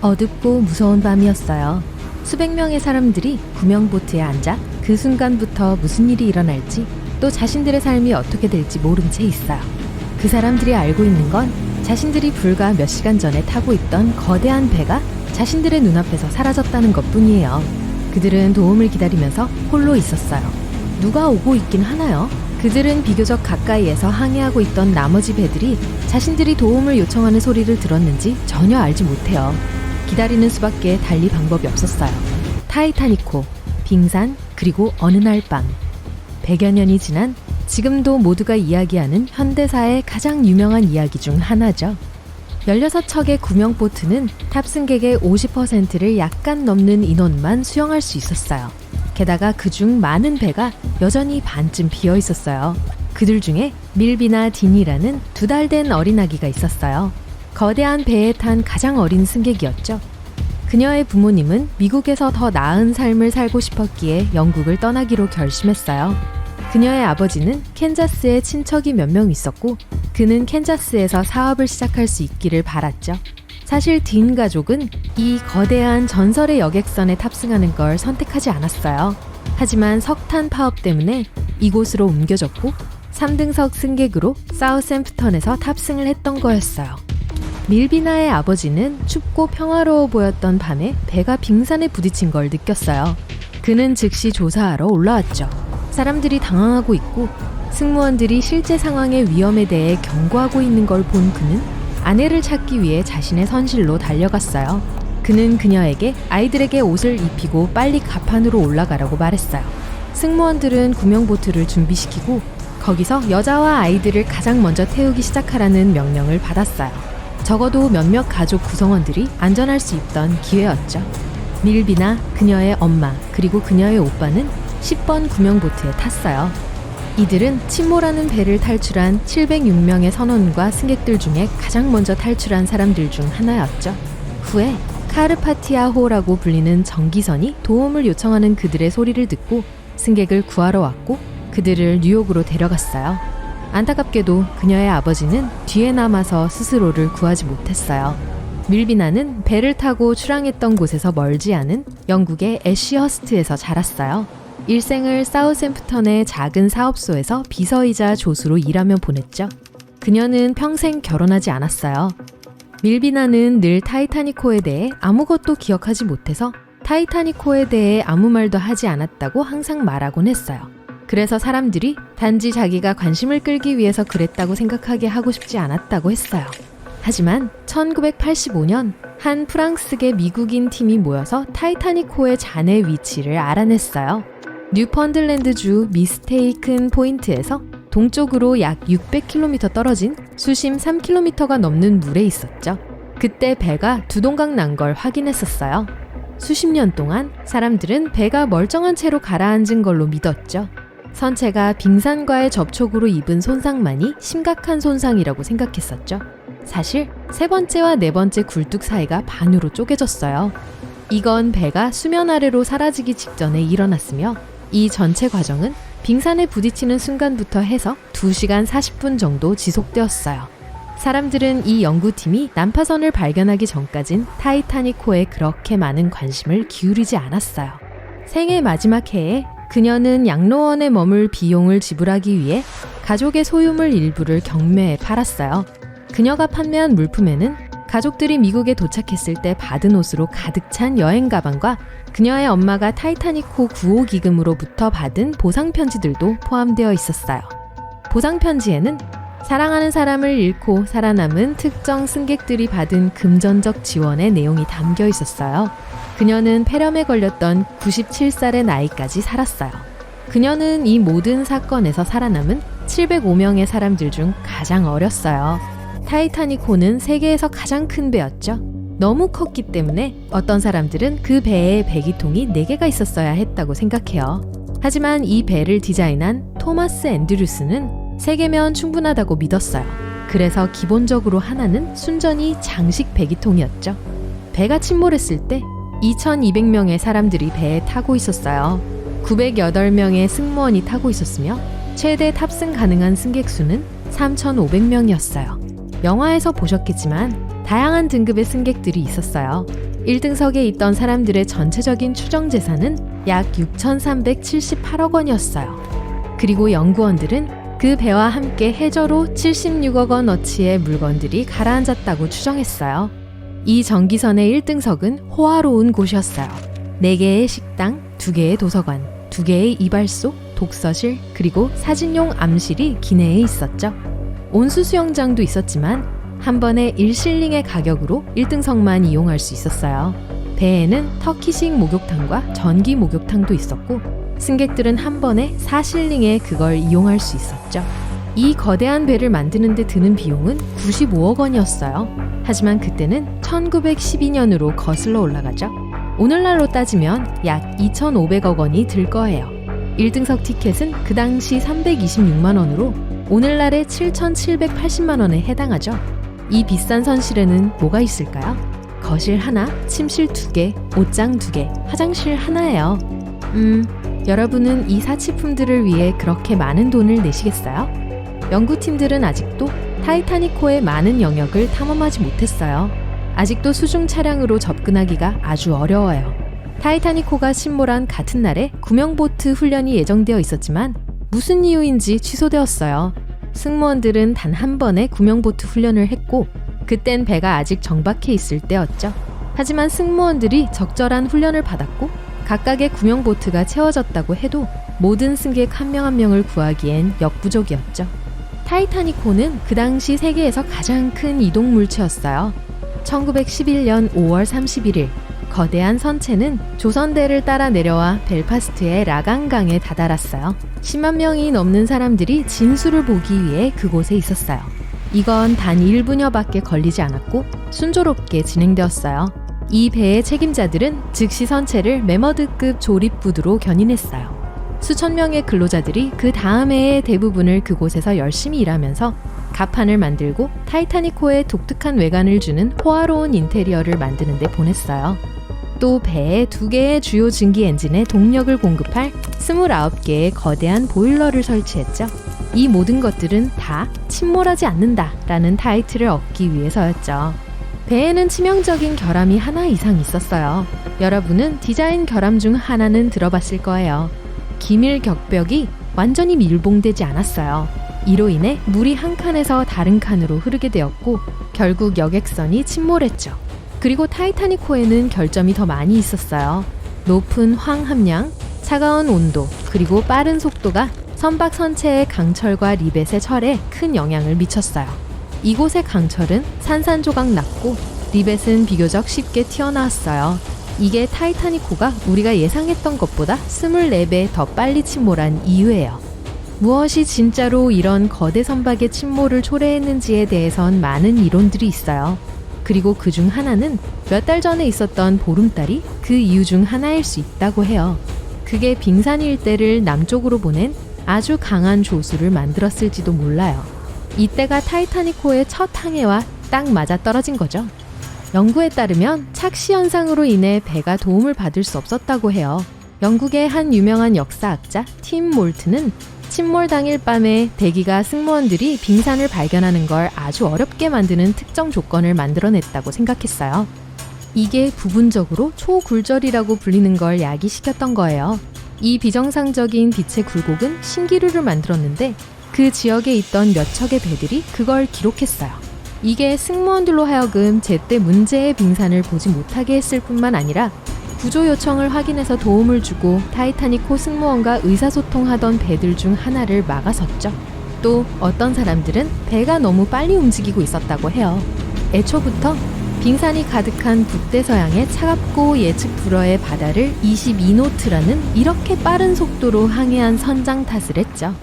어둡고 무서운 밤이었어요. 수백 명의 사람들이 구명보트에 앉아 그 순간부터 무슨 일이 일어날지 또 자신들의 삶이 어떻게 될지 모른 채 있어요. 그 사람들이 알고 있는 건 자신들이 불과 몇 시간 전에 타고 있던 거대한 배가 자신들의 눈앞에서 사라졌다는 것뿐이에요. 그들은 도움을 기다리면서 홀로 있었어요. 누가 오고 있긴 하나요? 그들은 비교적 가까이에서 항해하고 있던 나머지 배들이 자신들이 도움을 요청하는 소리를 들었는지 전혀 알지 못해요. 기다리는 수밖에 달리 방법이 없었어요. 타이타닉호, 빙산, 그리고 어느 날 밤. 100여 년이 지난 지금도 모두가 이야기하는 현대사의 가장 유명한 이야기 중 하나죠. 16척의 구명보트는 탑승객의 50%를 약간 넘는 인원만 수용할 수 있었어요. 게다가 그중 많은 배가 여전히 반쯤 비어 있었어요. 그들 중에 밀비나 딘이라는 2달 된 어린아기가 있었어요. 거대한 배에 탄 가장 어린 승객이었죠. 그녀의 부모님은 미국에서 더 나은 삶을 살고 싶었기에 영국을 떠나기로 결심했어요. 그녀의 아버지는 캔자스에 친척이 몇 명 있었고 그는 캔자스에서 사업을 시작할 수 있기를 바랐죠. 사실 딘 가족은 이 거대한 전설의 여객선에 탑승하는 걸 선택하지 않았어요. 하지만 석탄 파업 때문에 이곳으로 옮겨졌고 3등석 승객으로 사우샘프턴에서 탑승을 했던 거였어요. 밀비나의 아버지는 춥고 평화로워 보였던 밤에 배가 빙산에 부딪힌 걸 느꼈어요. 그는 즉시 조사하러 올라왔죠. 사람들이 당황하고 있고 승무원들이 실제 상황의 위험에 대해 경고하고 있는 걸 본 그는 아내를 찾기 위해 자신의 선실로 달려갔어요. 그는 그녀에게 아이들에게 옷을 입히고 빨리 갑판으로 올라가라고 말했어요. 승무원들은 구명보트를 준비시키고 거기서 여자와 아이들을 가장 먼저 태우기 시작하라는 명령을 받았어요. 적어도 몇몇 가족 구성원들이 안전할 수 있던 기회였죠. 밀비나 그녀의 엄마 그리고 그녀의 오빠는 10번 구명보트에 탔어요. 이들은 침몰하는 배를 탈출한 706명의 선원과 승객들 중에 가장 먼저 탈출한 사람들 중 하나였죠. 후에 카르파티아호라고 불리는 전기선이 도움을 요청하는 그들의 소리를 듣고 승객을 구하러 왔고 그들을 뉴욕으로 데려갔어요. 안타깝게도 그녀의 아버지는 뒤에 남아서 스스로를 구하지 못했어요. 밀비나는 배를 타고 출항했던 곳에서 멀지 않은 영국의 애쉬허스트에서 자랐어요. 일생을 사우샘프턴의 작은 사업소에서 비서이자 조수로 일하며 보냈죠. 그녀는 평생 결혼하지 않았어요. 밀비나는 늘 타이타닉호에 대해 아무것도 기억하지 못해서 타이타닉호에 대해 아무 말도 하지 않았다고 항상 말하곤 했어요. 그래서 사람들이 단지 자기가 관심을 끌기 위해서 그랬다고 생각하게 하고 싶지 않았다고 했어요. 하지만 1985년 한 프랑스계 미국인 팀이 모여서 타이타닉호의 잔해 위치를 알아냈어요. 뉴펀들랜드주 미스테이큰 포인트에서 동쪽으로 약 600km 떨어진 수심 3km가 넘는 물에 있었죠. 그때 배가 두동강 난 걸 확인했었어요. 수십 년 동안 사람들은 배가 멀쩡한 채로 가라앉은 걸로 믿었죠. 선체가 빙산과의 접촉으로 입은 손상만이 심각한 손상이라고 생각했었죠. 사실 세 번째와 네 번째 굴뚝 사이가 반으로 쪼개졌어요. 이건 배가 수면 아래로 사라지기 직전에 일어났으며 이 전체 과정은 빙산에 부딪히는 순간부터 해서 2시간 40분 정도 지속되었어요. 사람들은 이 연구팀이 난파선을 발견하기 전까진 타이타닉호에 그렇게 많은 관심을 기울이지 않았어요. 생애 마지막 해에 그녀는 양로원에 머물 비용을 지불하기 위해 가족의 소유물 일부를 경매에 팔았어요. 그녀가 판매한 물품에는 가족들이 미국에 도착했을 때 받은 옷으로 가득 찬 여행 가방과 그녀의 엄마가 타이타닉호 구호 기금으로부터 받은 보상 편지들도 포함되어 있었어요. 보상 편지에는 사랑하는 사람을 잃고 살아남은 특정 승객들이 받은 금전적 지원의 내용이 담겨 있었어요. 그녀는 폐렴에 걸렸던 97살의 나이까지 살았어요. 그녀는 이 모든 사건에서 살아남은 705명의 사람들 중 가장 어렸어요. 타이타닉호는 세계에서 가장 큰 배였죠. 너무 컸기 때문에 어떤 사람들은 그 배에 배기통이 4개가 있었어야 했다고 생각해요. 하지만 이 배를 디자인한 토마스 앤드류스는 3개면 충분하다고 믿었어요. 그래서 기본적으로 하나는 순전히 장식 배기통이었죠. 배가 침몰했을 때 2200명의 사람들이 배에 타고 있었어요. 908명의 승무원이 타고 있었으며 최대 탑승 가능한 승객 수는 3500명이었어요. 영화에서 보셨겠지만 다양한 등급의 승객들이 있었어요. 1등석에 있던 사람들의 전체적인 추정 재산은 약 6,378억 원이었어요. 그리고 연구원들은 그 배와 함께 해저로 76억 원어치의 물건들이 가라앉았다고 추정했어요. 이 전기선의 1등석은 호화로운 곳이었어요. 4개의 식당, 2개의 도서관, 2개의 이발소, 독서실, 그리고 사진용 암실이 기내에 있었죠. 온수 수영장도 있었지만 한 번에 1실링의 가격으로 1등석만 이용할 수 있었어요. 배에는 터키식 목욕탕과 전기 목욕탕도 있었고 승객들은 한 번에 4실링에 그걸 이용할 수 있었죠. 이 거대한 배를 만드는 데 드는 비용은 95억 원이었어요. 하지만 그때는 1912년으로 거슬러 올라가죠. 오늘날로 따지면 약 2,500억 원이 들 거예요. 1등석 티켓은 그 당시 326만 원으로 오늘날의 7,780만 원에 해당하죠. 이 비싼 선실에는 뭐가 있을까요? 거실 하나, 침실 2개, 옷장 2개, 화장실 하나예요. 여러분은 이 사치품들을 위해 그렇게 많은 돈을 내시겠어요? 연구팀들은 아직도 타이타닉호의 많은 영역을 탐험하지 못했어요. 아직도 수중 차량으로 접근하기가 아주 어려워요. 타이타닉호가 침몰한 같은 날에 구명보트 훈련이 예정되어 있었지만 무슨 이유인지 취소되었어요. 승무원들은 단 한 번의 구명보트 훈련을 했고 그땐 배가 아직 정박해 있을 때였죠. 하지만 승무원들이 적절한 훈련을 받았고 각각의 구명보트가 채워졌다고 해도 모든 승객 한 명 한 명을 구하기엔 역부족이었죠. 타이타닉호는 그 당시 세계에서 가장 큰 이동물체였어요. 1911년 5월 31일 거대한 선체는 조선대를 따라 내려와 벨파스트의 라간강에 다다랐어요. 10만 명이 넘는 사람들이 진수를 보기 위해 그곳에 있었어요. 이건 단 1분여밖에 걸리지 않았고 순조롭게 진행되었어요. 이 배의 책임자들은 즉시 선체를 메머드급 조립부두로 견인했어요. 수천 명의 근로자들이 그 다음 해의 대부분을 그곳에서 열심히 일하면서 갑판을 만들고 타이타닉호에 독특한 외관을 주는 호화로운 인테리어를 만드는 데 보냈어요. 또 배에 2개의 주요 증기 엔진에 동력을 공급할 29개의 거대한 보일러를 설치했죠. 이 모든 것들은 다 침몰하지 않는다 라는 타이틀을 얻기 위해서였죠. 배에는 치명적인 결함이 하나 이상 있었어요. 여러분은 디자인 결함 중 하나는 들어봤을 거예요. 기밀 격벽이 완전히 밀봉되지 않았어요. 이로 인해 물이 한 칸에서 다른 칸으로 흐르게 되었고 결국 여객선이 침몰했죠. 그리고 타이타닉호에는 결점이 더 많이 있었어요. 높은 황 함량, 차가운 온도, 그리고 빠른 속도가 선박 선체의 강철과 리벳의 철에 큰 영향을 미쳤어요. 이곳의 강철은 산산조각 났고 리벳은 비교적 쉽게 튀어나왔어요. 이게 타이타닉호가 우리가 예상했던 것보다 24배 더 빨리 침몰한 이유예요. 무엇이 진짜로 이런 거대 선박의 침몰을 초래했는지에 대해선 많은 이론들이 있어요. 그리고 그 중 하나는 몇 달 전에 있었던 보름달이 그 이유 중 하나일 수 있다고 해요. 그게 빙산 일대를 남쪽으로 보낸 아주 강한 조수를 만들었을지도 몰라요. 이때가 타이타닉호의 첫 항해와 딱 맞아 떨어진 거죠. 연구에 따르면 착시 현상으로 인해 배가 도움을 받을 수 없었다고 해요. 영국의 한 유명한 역사학자 팀 몰트는 침몰 당일 밤에 대기가 승무원들이 빙산을 발견하는 걸 아주 어렵게 만드는 특정 조건을 만들어냈다고 생각했어요. 이게 부분적으로 초굴절이라고 불리는 걸 야기시켰던 거예요. 이 비정상적인 빛의 굴곡은 신기루를 만들었는데 그 지역에 있던 몇 척의 배들이 그걸 기록했어요. 이게 승무원들로 하여금 제때 문제의 빙산을 보지 못하게 했을 뿐만 아니라 구조 요청을 확인해서 도움을 주고 타이타닉호 승무원과 의사소통하던 배들 중 하나를 막아섰죠. 또 어떤 사람들은 배가 너무 빨리 움직이고 있었다고 해요. 애초부터 빙산이 가득한 북대서양의 차갑고 예측 불허의 바다를 22노트라는 이렇게 빠른 속도로 항해한 선장 탓을 했죠.